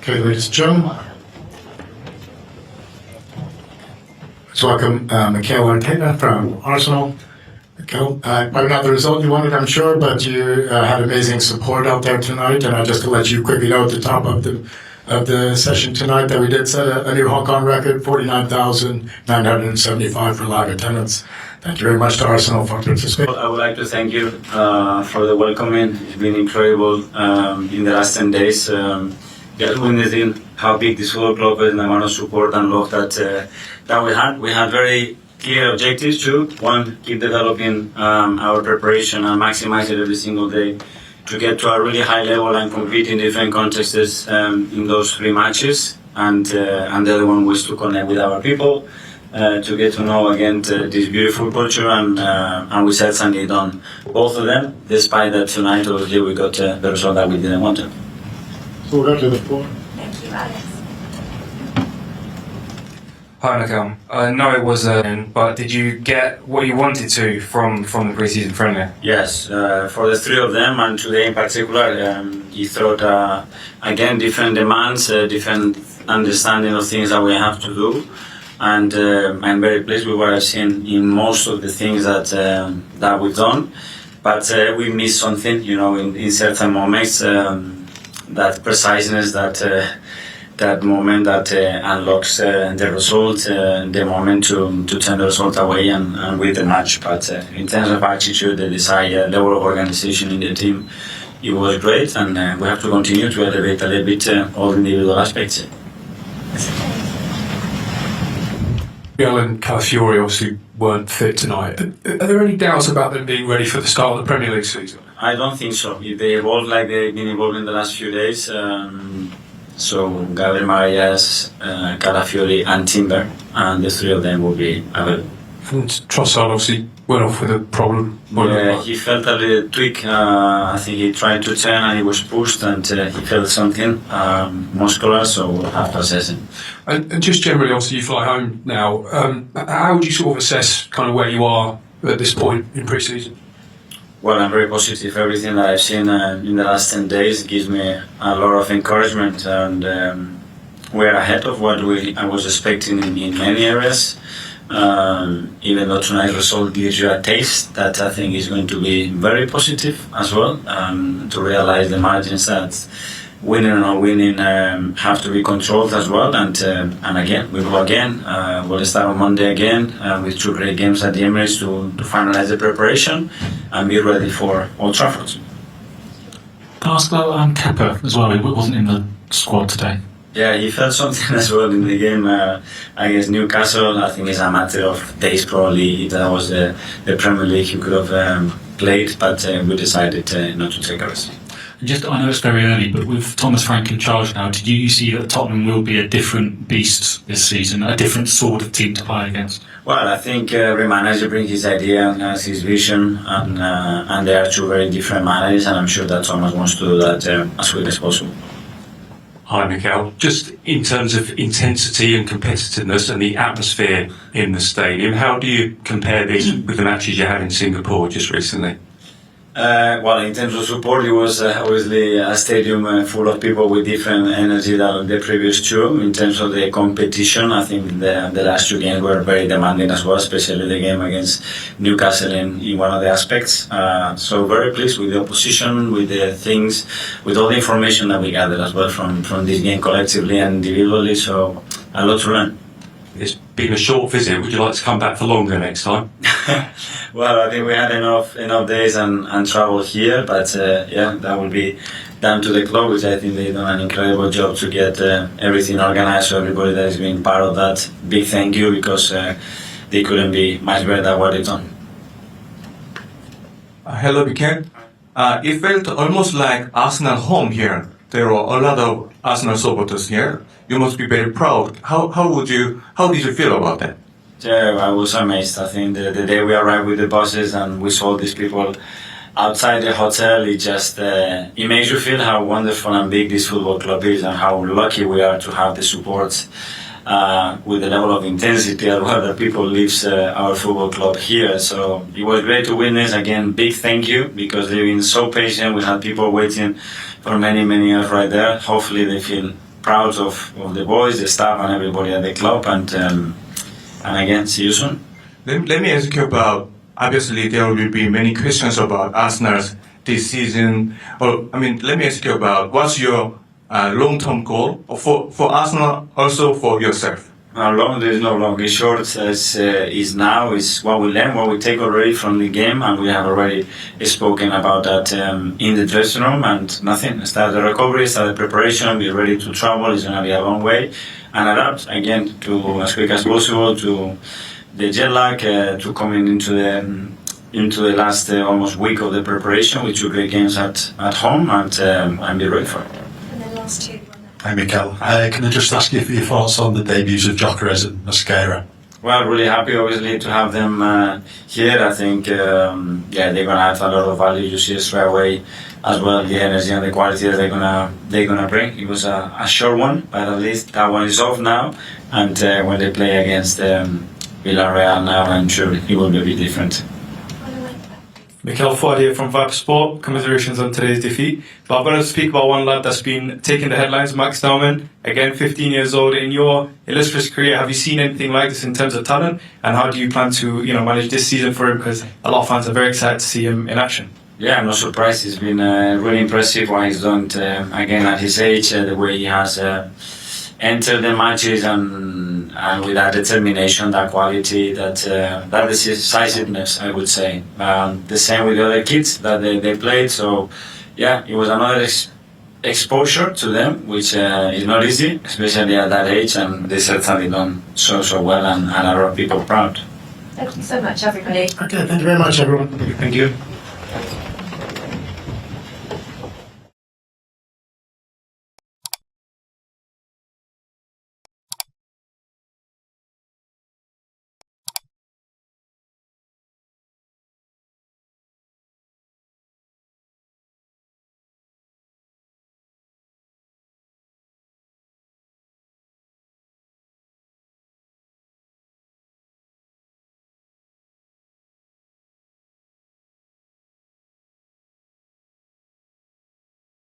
Okay, ladies and gentlemen, let's welcome Mikel Arteta from Arsenal. Mikel, probably not the result you wanted, I'm sure, but you had amazing support out there tonight. And just to let you quickly know at the top of the session tonight that we did set a new Hong Kong record, 49,975 for live attendance. Thank you very much to Arsenal for participating. I would like to thank you for the welcoming. It's been incredible in the last 10 days. Just witnessing how big this football club is and the amount of support and love that we had. We had very clear objectives too. One, keep developing our preparation and maximize it every single day to get to a really high level and compete in different contexts in those 3 matches. And the other one was to connect with our people, to get to know again this beautiful culture, and we certainly done both of them, despite that tonight obviously we got the result that we didn't want to. So we'll go to the floor. Thank you, Alex. Hi, Mikel. I know it was but did you get what you wanted to from the pre-season friendly? Yes, for the 3 of them, and today in particular, he thought again different demands, different understanding of things that we have to do, and I'm very pleased with what I've seen in most of the things that we've done. But we missed something, in certain moments. That preciseness, that moment that unlocks the result, the moment to turn the result away and win the match. But in terms of attitude, the desire, level of organization in the team, it was great, and we have to continue to elevate a little bit all the individual aspects. Gabriel and Calafiori obviously weren't fit tonight. Are there any doubts about them being ready for the start of the Premier League season? I don't think so. If they evolve like they've been evolving in the last few days, so Gabriel, Calafiori and Timber, and the 3 of them will be available. And Trossard obviously went off with a problem. Yeah, he felt a little tweak. I think he tried to turn and he was pushed, and he felt something, Mosquera, so we'll have to assess it. And just generally, obviously you fly home now. How would you sort of assess kind of where you are at this point in pre-season? Well, I'm very positive. Everything that I've seen in the last 10 days gives me a lot of encouragement, and we're ahead of what I was expecting in many areas. Even though tonight's result gives you a taste, that I think is going to be very positive as well, to realize the margins that winning or not winning have to be controlled as well. And again, we go again. We'll start on Monday again with 2 great games at the Emirates to finalize the preparation and be ready for Old Trafford. Arsenal and Kepa as well, he wasn't in the squad today. Yeah, he felt something as well in the game against Newcastle. I think it's a matter of days probably. That was the Premier League he could have played, but we decided not to take a risk. Just, I know it's very early, but with Thomas Frank in charge now, do you see that Tottenham will be a different beast this season, a different sort of team to play against? Well, I think every manager brings his idea and has his vision, and they are 2 very different managers, and I'm sure that Thomas wants to do that as quick as possible. Hi, Mikel. Just in terms of intensity and competitiveness and the atmosphere in the stadium, how do you compare these with the matches you had in Singapore just recently? Well, in terms of support, it was obviously a stadium full of people with different energy than the previous 2. In terms of the competition, I think the last 2 games were very demanding as well, especially the game against Newcastle in one of the aspects. So very pleased with the opposition, with the things, with all the information that we gathered as well from this game collectively and individually. So a lot to learn. It's been a short visit. Would you like to come back for longer next time? Well, I think we had enough days and travel here, but yeah, that will be down to the club, which I think they've done an incredible job to get everything organized. So everybody that has been part of that, big thank you, because they couldn't be much better than what they've done. Hello, Mikel. It felt almost like Arsenal home here. There were a lot of Arsenal supporters here. You must be very proud. How did you feel about that? Yeah, I was amazed. I think the day we arrived with the buses and we saw these people outside the hotel, it makes you feel how wonderful and big this football club is, and how lucky we are to have the support with the level of intensity as well that people live our football club here. So it was great to witness. Again, big thank you, because they've been so patient. We had people waiting for many years right there. Hopefully they feel proud of the boys, the staff, and everybody at the club. And again, see you soon. Let me ask you about, obviously there will be many questions about Arsenal this season. Let me ask you about what's your long-term goal for Arsenal, also for yourself? Long, there is no long. It's short as is now, is what we learn, what we take already from the game, and we have already spoken about that in the dressing room, and nothing. Start the recovery, start the preparation, be ready to travel. It's going to be a long way, and adapt again to as quick as possible to the jet lag, to coming into the last almost week of the preparation with 2 great games at home, and be ready for it. And then last 2. Hi Mikel, can I just ask you for your thoughts on the debuts of Gyokeres and Mosquera? Well, really happy obviously to have them here. I think they're going to add a lot of value. You see straight away as well the energy and the quality that they're gonna bring. It was a short one, but at least that one is off now. And when they play against VILLARREAL now, I'm sure it will be a bit different. Mikel here from VILLARREAL. Commiserations on today's defeat. But I'm going to speak about one lad that's been taking the headlines, Max Dowman. Again, 15 years old. In your illustrious career, have you seen anything like this in terms of talent? And how do you plan to manage this season for him? Because a lot of fans are very excited to see him in action. Yeah, I'm not surprised. It's been really impressive what he's done again at his age, the way he has entered the matches and with that determination, that quality, that decisiveness, I would say. The same with the other kids that they played. So, yeah, it was another exposure to them, which is not easy, especially at that age, and they certainly done so well and a lot of people proud. Thank you so much, everybody. Okay, thank you very much, everyone. Thank you.